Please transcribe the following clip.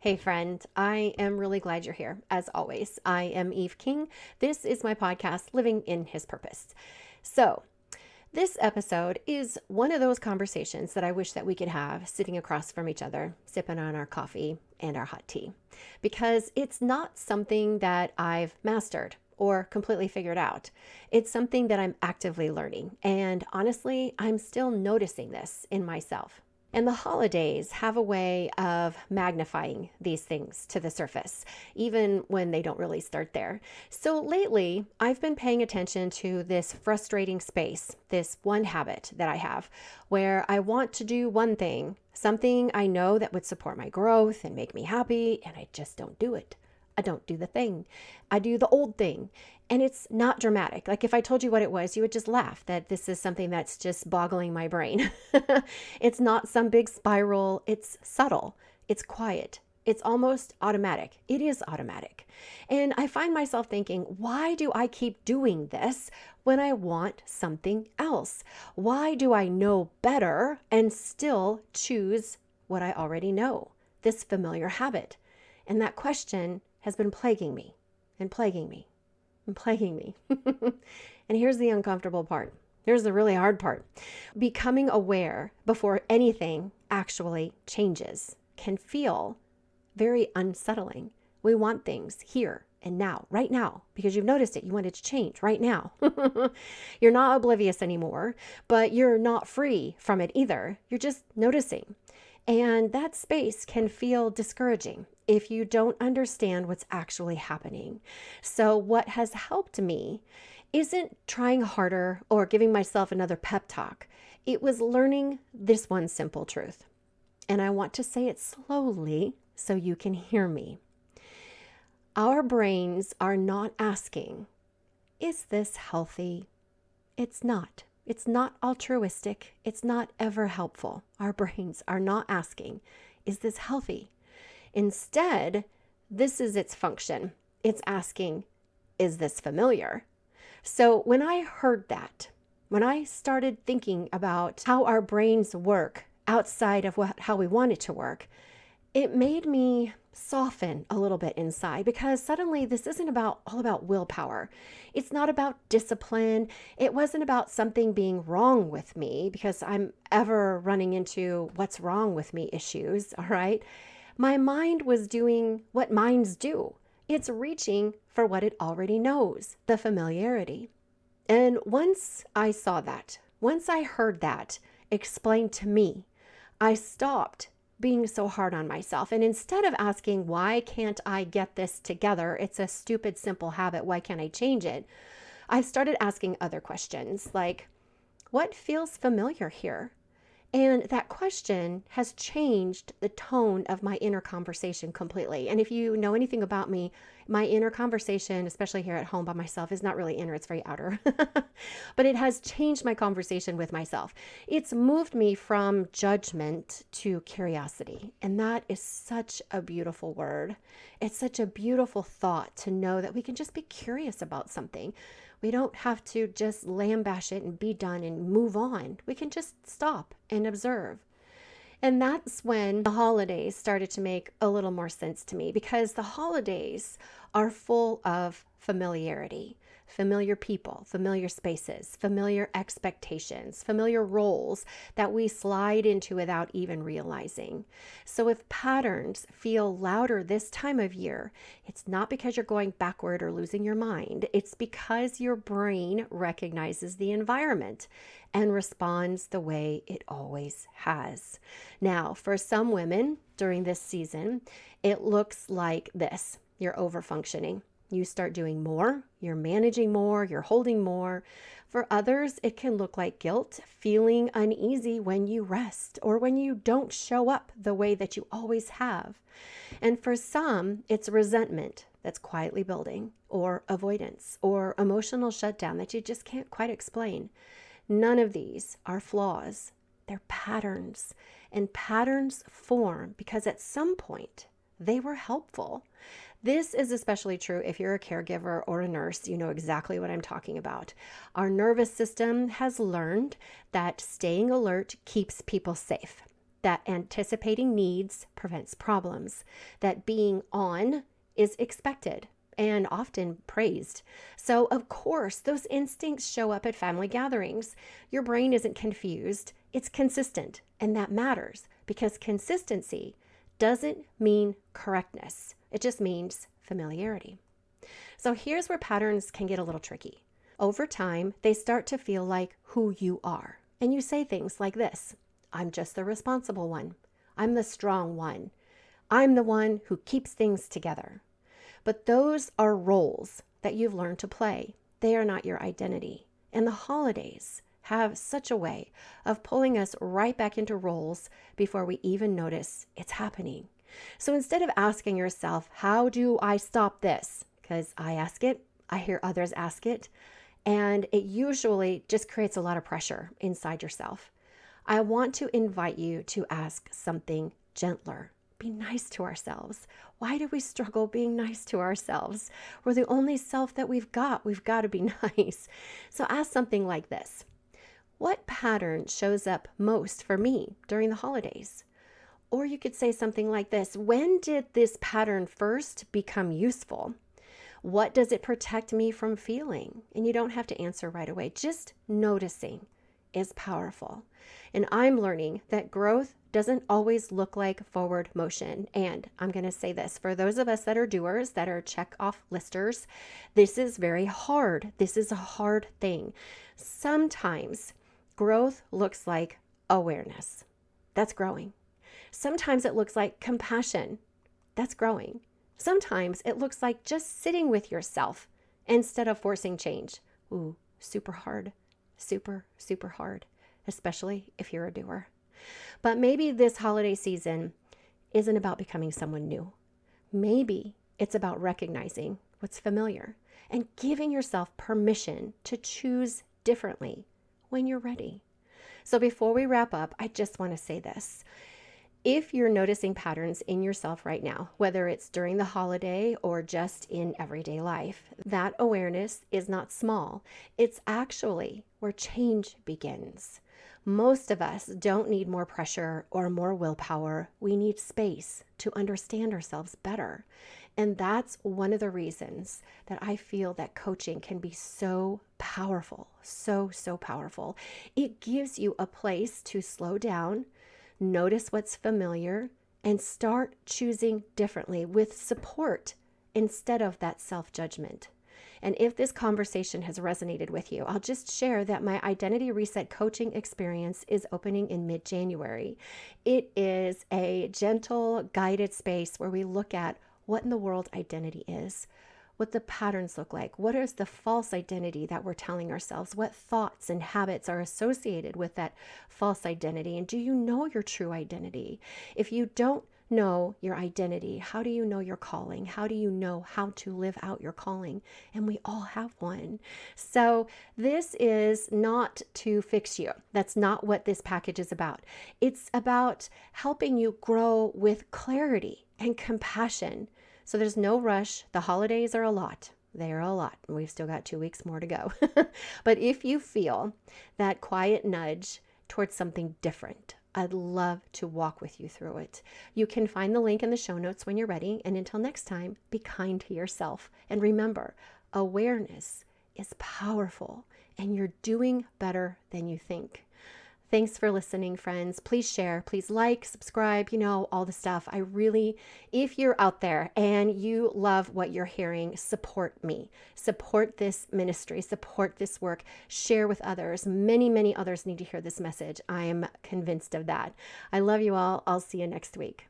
Hey friend, I am really glad you're here. As always, I am Eve King. This is my podcast, Living in His Purpose. So, this episode is one of those conversations that I wish that we could have sitting across from each other, sipping on our coffee and our hot tea, because it's not something that I've mastered or completely figured out. It's something that I'm actively learning. And honestly, I'm still noticing this in myself. And the holidays have a way of magnifying these things to the surface, even when they don't really start there. So lately, I've been paying attention to this frustrating space, this one habit that I have, where I want to do one thing, something I know that would support my growth and make me happy, and I just don't do it. I don't do the thing. I do the old thing. And it's not dramatic. Like if I told you what it was, you would just laugh that this is something that's just boggling my brain. It's not some big spiral. It's subtle. It's quiet. It's almost automatic. It is automatic. And I find myself thinking, why do I keep doing this when I want something else? Why do I know better and still choose what I already know? This familiar habit. And that question has been plaguing me and plaguing me and plaguing me. And here's the uncomfortable part. Here's the really hard part. Becoming aware before anything actually changes can feel very unsettling. We want things here and now, right now, because you've noticed it. You want it to change right now. You're not oblivious anymore, but you're not free from it either. You're just noticing. And that space can feel discouraging if you don't understand what's actually happening. So what has helped me isn't trying harder or giving myself another pep talk. It was learning this one simple truth. And I want to say it slowly so you can hear me. Our brains are not asking, is this healthy? It's not. It's not altruistic. It's not ever helpful. Our brains are not asking, is this healthy? Instead, this is its function. It's asking, is this familiar? So when I heard that, when I started thinking about how our brains work outside of how we want it to work, it made me soften a little bit inside because suddenly this isn't all about willpower. It's not about discipline. It wasn't about something being wrong with me because I'm ever running into what's wrong with me issues, all right? My mind was doing what minds do. It's reaching for what it already knows, the familiarity. And once I saw that, once I heard that explained to me, I stopped being so hard on myself. And instead of asking, why can't I get this together? It's a stupid, simple habit. Why can't I change it? I started asking other questions like, what feels familiar here? And that question has changed the tone of my inner conversation completely. And if you know anything about me, my inner conversation, especially here at home by myself, is not really inner, it's very outer. But it has changed my conversation with myself. It's moved me from judgment to curiosity. And that is such a beautiful word. It's such a beautiful thought to know that we can just be curious about something. We don't have to just lambash it and be done and move on. We can just stop and observe. And that's when the holidays started to make a little more sense to me because the holidays are full of familiarity, familiar people, familiar spaces, familiar expectations, familiar roles that we slide into without even realizing. So if patterns feel louder this time of year, it's not because you're going backward or losing your mind. It's because your brain recognizes the environment and responds the way it always has. Now, for some women during this season, it looks like this. You're overfunctioning. You start doing more, you're managing more, you're holding more. For others, it can look like guilt, feeling uneasy when you rest or when you don't show up the way that you always have. And for some, it's resentment that's quietly building, or avoidance, or emotional shutdown that you just can't quite explain. None of these are flaws. They're patterns. And patterns form because at some point they were helpful. This is especially true if you're a caregiver or a nurse. You know exactly what I'm talking about. Our nervous system has learned that staying alert keeps people safe. that anticipating needs prevents problems, that being on is expected and often praised. So, of course, those instincts show up at family gatherings. Your brain isn't confused, it's consistent, and that matters because consistency doesn't mean correctness, it just means familiarity. So, here's where patterns can get a little tricky. Over time, they start to feel like who you are, and you say things like this: I'm just the responsible one. I'm the strong one. I'm the one who keeps things together. But those are roles that you've learned to play. They are not your identity. And the holidays have such a way of pulling us right back into roles before we even notice it's happening. So instead of asking yourself, how do I stop this? Because I ask it, I hear others ask it, and it usually just creates a lot of pressure inside yourself. I want to invite you to ask something gentler. Be nice to ourselves. Why do we struggle being nice to ourselves? We're the only self that we've got. We've got to be nice. So ask something like this: what pattern shows up most for me during the holidays? Or you could say something like this: when did this pattern first become useful? What does it protect me from feeling? And you don't have to answer right away. Just noticing is powerful. And I'm learning that growth doesn't always look like forward motion. And I'm going to say this, for those of us that are doers, that are check off listers, this is very hard. This is a hard thing. Sometimes growth looks like awareness. That's growing. Sometimes it looks like compassion. That's growing. Sometimes it looks like just sitting with yourself instead of forcing change. Ooh, super hard. Super, super hard, especially if you're a doer. But maybe this holiday season isn't about becoming someone new. Maybe it's about recognizing what's familiar and giving yourself permission to choose differently when you're ready. So before we wrap up, I just want to say this. If you're noticing patterns in yourself right now, whether it's during the holiday or just in everyday life, that awareness is not small. It's actually where change begins. Most of us don't need more pressure or more willpower. We need space to understand ourselves better. And that's one of the reasons that I feel that coaching can be so powerful, so powerful. It gives you a place to slow down, notice what's familiar, and start choosing differently with support instead of that self-judgment. And if this conversation has resonated with you, I'll just share that my Identity Reset coaching experience is opening in mid-January. It is a gentle, guided space where we look at what in the world identity is, what the patterns look like, what is the false identity that we're telling ourselves, what thoughts and habits are associated with that false identity, and do you know your true identity? If you don't know your identity, how do you know your calling? How do you know how to live out your calling? And we all have one. So this is not to fix you. That's not what this package is about. It's about helping you grow with clarity and compassion. So there's no rush. The holidays are a lot. They are a lot. And we've still got 2 weeks more to go. But if you feel that quiet nudge towards something different, I'd love to walk with you through it. You can find the link in the show notes when you're ready. And until next time, be kind to yourself. And remember, awareness is powerful and you're doing better than you think. Thanks for listening, friends. Please share, please like, subscribe, all the stuff. I really, if you're out there and you love what you're hearing, support me. Support this ministry, support this work, share with others. Many others need to hear this message. I am convinced of that. I love you all. I'll see you next week.